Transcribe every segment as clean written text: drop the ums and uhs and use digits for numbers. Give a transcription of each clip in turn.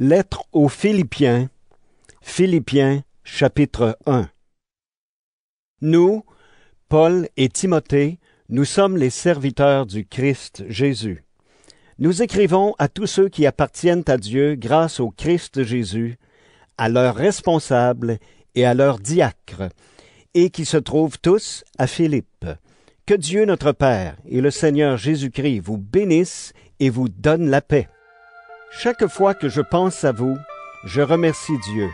Lettre aux Philippiens, Philippiens, chapitre 1. Nous, Paul et Timothée, nous sommes les serviteurs du Christ Jésus. Nous écrivons à tous ceux qui appartiennent à Dieu grâce au Christ Jésus, à leurs responsables et à leurs diacres, et qui se trouvent tous à Philippe. Que Dieu notre Père et le Seigneur Jésus-Christ vous bénissent et vous donnent la paix. Chaque fois que je pense à vous, je remercie Dieu.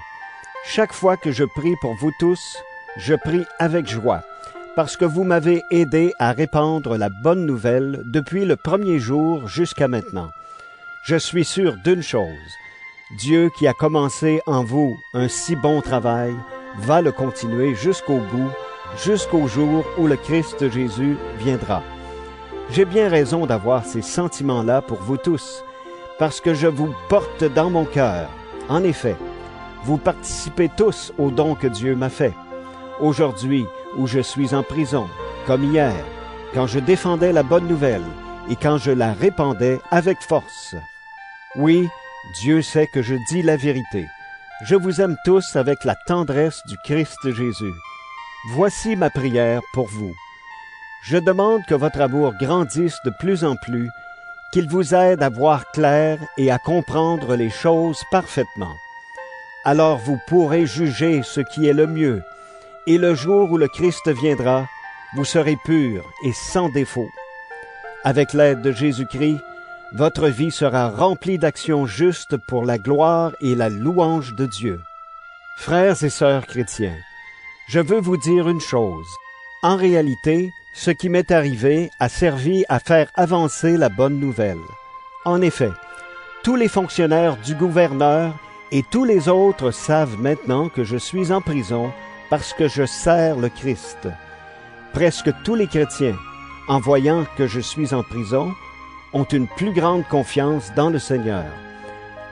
Chaque fois que je prie pour vous tous, je prie avec joie, parce que vous m'avez aidé à répandre la bonne nouvelle depuis le premier jour jusqu'à maintenant. Je suis sûr d'une chose, Dieu qui a commencé en vous un si bon travail, va le continuer jusqu'au bout, jusqu'au jour où le Christ Jésus viendra. J'ai bien raison d'avoir ces sentiments-là pour vous tous, parce que je vous porte dans mon cœur. En effet, vous participez tous au don que Dieu m'a fait. Aujourd'hui, où je suis en prison, comme hier, quand je défendais la bonne nouvelle et quand je la répandais avec force. Oui, Dieu sait que je dis la vérité. Je vous aime tous avec la tendresse du Christ Jésus. Voici ma prière pour vous. Je demande que votre amour grandisse de plus en plus, qu'il vous aide à voir clair et à comprendre les choses parfaitement. Alors vous pourrez juger ce qui est le mieux, et le jour où le Christ viendra, vous serez purs et sans défaut. Avec l'aide de Jésus-Christ, votre vie sera remplie d'actions justes pour la gloire et la louange de Dieu. Frères et sœurs chrétiens, je veux vous dire une chose. En réalité, ce qui m'est arrivé a servi à faire avancer la bonne nouvelle. En effet, tous les fonctionnaires du gouverneur et tous les autres savent maintenant que je suis en prison parce que je sers le Christ. Presque tous les chrétiens, en voyant que je suis en prison, ont une plus grande confiance dans le Seigneur.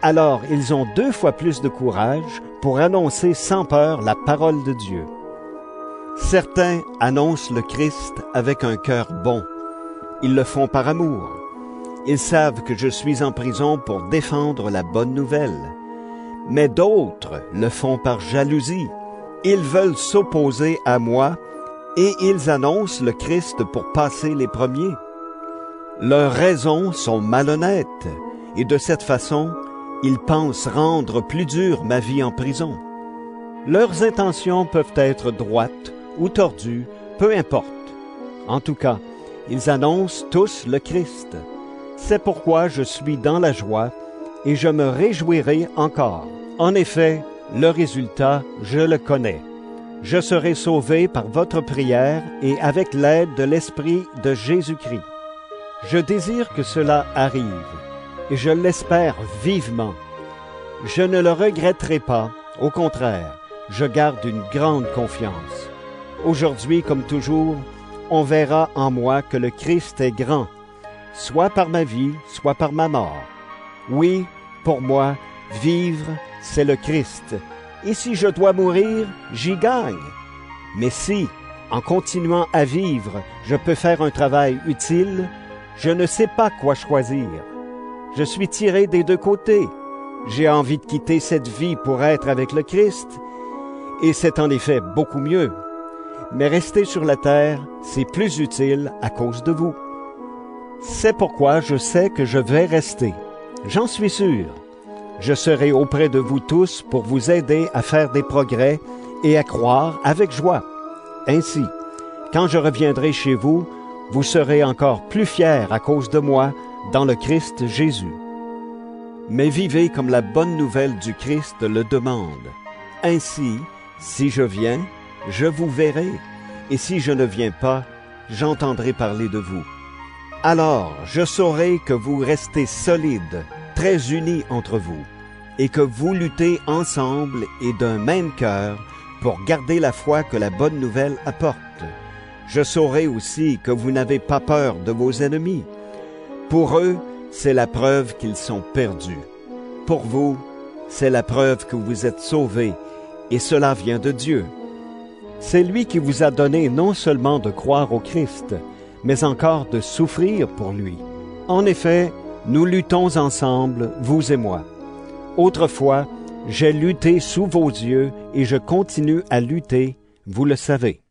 Alors, ils ont 2 fois plus de courage pour annoncer sans peur la parole de Dieu. Certains annoncent le Christ avec un cœur bon. Ils le font par amour. Ils savent que je suis en prison pour défendre la bonne nouvelle. Mais d'autres le font par jalousie. Ils veulent s'opposer à moi et ils annoncent le Christ pour passer les premiers. Leurs raisons sont malhonnêtes et de cette façon, ils pensent rendre plus dure ma vie en prison. Leurs intentions peuvent être droites ou tordues, peu importe. En tout cas, ils annoncent tous le Christ. C'est pourquoi je suis dans la joie et je me réjouirai encore. En effet, le résultat, je le connais. Je serai sauvé par votre prière et avec l'aide de l'Esprit de Jésus-Christ. Je désire que cela arrive, et je l'espère vivement. Je ne le regretterai pas, au contraire, je garde une grande confiance. Aujourd'hui, comme toujours, on verra en moi que le Christ est grand, soit par ma vie, soit par ma mort. Oui, pour moi, vivre, c'est le Christ, et si je dois mourir, j'y gagne. Mais si, en continuant à vivre, je peux faire un travail utile, je ne sais pas quoi choisir. Je suis tiré des 2 côtés. J'ai envie de quitter cette vie pour être avec le Christ, et c'est en effet beaucoup mieux. Mais rester sur la terre, c'est plus utile à cause de vous. C'est pourquoi je sais que je vais rester. J'en suis sûr. Je serai auprès de vous tous pour vous aider à faire des progrès et à croire avec joie. Ainsi, quand je reviendrai chez vous, vous serez encore plus fiers à cause de moi dans le Christ Jésus. Mais vivez comme la bonne nouvelle du Christ le demande. Ainsi, si je viens, je vous verrai, et si je ne viens pas, j'entendrai parler de vous. Alors, je saurai que vous restez solides, très unis entre vous, et que vous luttez ensemble et d'un même cœur pour garder la foi que la bonne nouvelle apporte. Je saurai aussi que vous n'avez pas peur de vos ennemis. Pour eux, c'est la preuve qu'ils sont perdus. Pour vous, c'est la preuve que vous êtes sauvés, et cela vient de Dieu. C'est lui qui vous a donné non seulement de croire au Christ, mais encore de souffrir pour lui. En effet, nous luttons ensemble, vous et moi. Autrefois, j'ai lutté sous vos yeux et je continue à lutter, vous le savez.